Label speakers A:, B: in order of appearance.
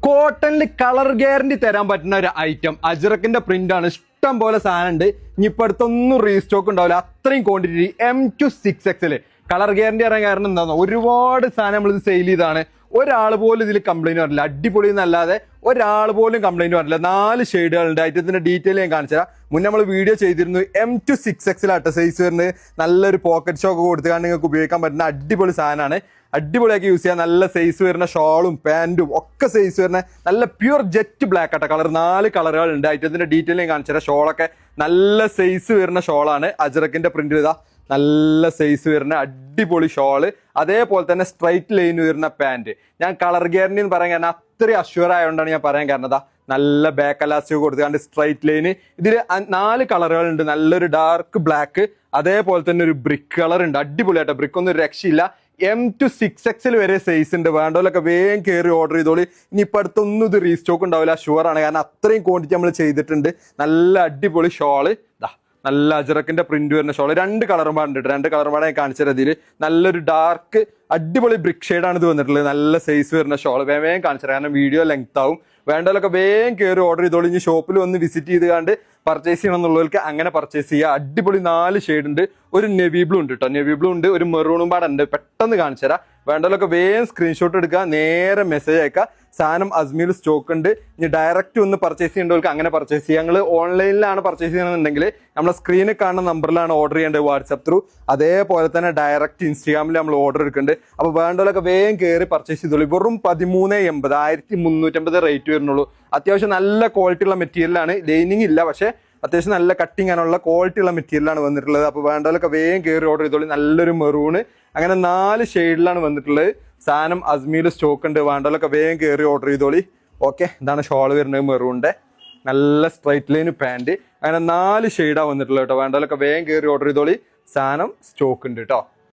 A: കോട്ടണിൽ colour guarantee തരാൻ പറ്റുന്ന ഒരു ഐറ്റം അജ്രക്കിന്റെ പ്രിന്റ് ആണ്. ഇഷ്ടം പോലെ സാധനം ഉണ്ട്. ഇനിയിപ്പോ അടുത്തൊന്നും റീസ്റ്റോക്ക് ഉണ്ടാവില്ല, അത്രയും quantity. M2 6XL colour guarantee അറിയാൻ കാരണം എന്താണെന്നോ, ഒരുപാട് സാധനം നമ്മളിത് സെയിൽ ചെയ്താണ്. ഒരാൾ പോലും ഇതിൽ കംപ്ലൈന്റ് വരില്ല. അടിപൊളി എന്നല്ലാതെ ഒരാൾ പോലും കംപ്ലൈന്റ് വരില്ല. 4 ഷെയ്ഡുകളുണ്ട്. ഐറ്റത്തിന്റെ ഡീറ്റെയിൽ ഞാൻ കാണിച്ചു തരാം. മുന്നേ നമ്മൾ വീഡിയോ ചെയ്തിരുന്നു. M2 6XL ആട്ട സൈസ് വരുന്നത്. നല്ലൊരു പോക്കറ്റ് ഷോക്ക് കൊടുത്തുകൊണ്ട് നിങ്ങൾക്ക് ഉപയോഗിക്കാൻ പറ്റുന്ന അടിപൊളി സാധനമാണ്. അടിപൊളിയാക്കി യൂസ് ചെയ്യാം. നല്ല സൈസ് വരുന്ന ഷോളും പാൻറ്റും ഒക്കെ സൈസ് വരുന്ന നല്ല പ്യൂർ ജെറ്റ് ബ്ലാക്ക് ആട്ട കളർ. 4 കളറുകളുണ്ട്. ഐറ്റത്തിന്റെ ഡീറ്റെയിൽ ഞാൻ കാണിച്ചു തരാം. ഷോളൊക്കെ നല്ല സൈസ് വരുന്ന ഷോളാണ്. അജ്രക്കിന്റെ പ്രിന്റ് ചെയ്താ നല്ല സൈസ് വരുന്ന അടിപൊളി ഷോള്. അതേപോലെ തന്നെ സ്ട്രൈറ്റ് ലൈൻ വരുന്ന പാൻറ്. ഞാൻ കളർ ഗ്യാരണ്ടി എന്ന് പറയാൻ കാരണം അത്രയും അഷ്യൂർ ആയതുകൊണ്ടാണ് ഞാൻ പറയാൻ കാരണം. നല്ല ബാക്ക് അലാസ്റ്റിക് കൊടുത്തുകൊണ്ട് സ്ട്രൈറ്റ് ലൈന്. ഇതിൽ 4 കളറുകളുണ്ട്. നല്ലൊരു ഡാർക്ക് ബ്ലാക്ക്, അതേപോലെ തന്നെ ഒരു ബ്രിക്ക് കളർ ഉണ്ട്. അടിപൊളിയായിട്ട് ബ്രിക്ക് ഒന്നും രക്ഷയില്ല. M2 6XL വരെ സൈസ് ഉണ്ട്. വേണ്ടവരൊക്കെ വേഗം കയറി ഓർഡർ ചെയ്തോളി. ഇനിയിപ്പോൾ അടുത്തൊന്നും ഇത് റീസ്റ്റോക്ക് ഉണ്ടാവില്ല, ഷുവർ ആണ്. കാരണം അത്രയും ക്വാണ്ടിറ്റി നമ്മൾ ചെയ്തിട്ടുണ്ട്. നല്ല അടിപൊളി ഷോള്. നല്ല അജ്രക്കിന്റെ പ്രിന്റ് വരുന്ന ഷോള്. 2 കളറും പാടുണ്ട്. 2 കളറും പാടെ ഞാൻ കാണിച്ചു തരാം. ഇതിൽ നല്ലൊരു ഡാർക്ക് അടിപൊളി ബ്രിക്ക് ഷെയ്ഡാണ് ഇത് വന്നിട്ടുള്ളത്. നല്ല സൈസ് വരുന്ന ഷോള്. വേഗം കാണിച്ചു തരാം, കാരണം വീഡിയോ ലെങ്ത് ആവും. വേണ്ടവരൊക്കെ വേഗം കയറി ഓർഡർ ചെയ്തോളൂ. ഇനി ഷോപ്പിൽ വന്ന് വിസിറ്റ് ചെയ്ത് കണ്ട് പർച്ചേസ് ചെയ്യണം എന്നുള്ളവർക്ക് അങ്ങനെ പർച്ചേസ് ചെയ്യുക. അടിപൊളി 4 ഷെയ്ഡ് ഉണ്ട്. ഒരു നെവി ബ്ലൂ ഉണ്ട് കേട്ടോ. നെവി ബ്ലൂ ഉണ്ട്, ഒരു മെറൂണും പാടുണ്ട്. പെട്ടെന്ന് കാണിച്ചു തരാം. വേണ്ടവരൊക്കെ വേഗം സ്ക്രീൻഷോട്ട് എടുക്കുക, നേരെ മെസ്സേജ് അയക്കുക. സാധനം അജ്മീൽ സ്റ്റോക്ക് ഉണ്ട്. ഇനി ഡയറക്റ്റ് ഒന്ന് പർച്ചേസ് ചെയ്യേണ്ടവർക്ക് അങ്ങനെ പർച്ചേസ് ചെയ്യുക. ഞങ്ങൾ ഓൺലൈനിലാണ് പർച്ചേസ് ചെയ്യണമെന്നുണ്ടെങ്കിൽ നമ്മളെ സ്ക്രീനിൽ കാണുന്ന നമ്പറിലാണ് ഓർഡർ ചെയ്യേണ്ടത്, വാട്സപ്പ് ത്രൂ. അതേപോലെ തന്നെ ഡയറക്റ്റ് ഇൻസ്റ്റാഗ്രാമിൽ നമ്മൾ ഓർഡർ എടുക്കുന്നുണ്ട്. അപ്പോൾ വേണ്ടവരൊക്കെ വേഗം കയറി പർച്ചേസ് ചെയ്തോളൂ. വെറും 1380, 1350 റേറ്റ് വരുന്നുള്ളൂ. അത്യാവശ്യം നല്ല ക്വാളിറ്റി ഉള്ള മെറ്റീരിയലാണ്. ലൈനിങ് ഇല്ല, പക്ഷേ അത്യാവശ്യം നല്ല കട്ടിങ് ആണുള്ള ക്വാളിറ്റി ഉള്ള മെറ്റീരിയലാണ് വന്നിട്ടുള്ളത്. അപ്പോൾ വേണ്ടവരൊക്കെ വേഗം കയറി ഓർഡർ ചെയ്തോളൂ. നല്ലൊരു മെറൂണ്, അങ്ങനെ 4 ഷെയ്ഡിലാണ് വന്നിട്ടുള്ളത്. സാധനം അജ്മീൽ സ്റ്റോക്ക് ഉണ്ട്. വേണ്ടവരൊക്കെ വേഗം കയറി ഓർഡർ ചെയ്തോളി. ഓക്കെ, ഇതാണ് ഷോൾ വരുന്നത് മെറൂണിന്റെ. നല്ല സ്ട്രൈറ്റ് ലൈൻ പാൻറ്. അങ്ങനെ 4 ഷെയ്ഡാണ് വന്നിട്ടുള്ളത് കേട്ടോ. വേണ്ടവരൊക്കെ വേഗം കയറി ഓർഡർ ചെയ്തോളി. സാധനം സ്റ്റോക്ക് ഉണ്ട് കേട്ടോ.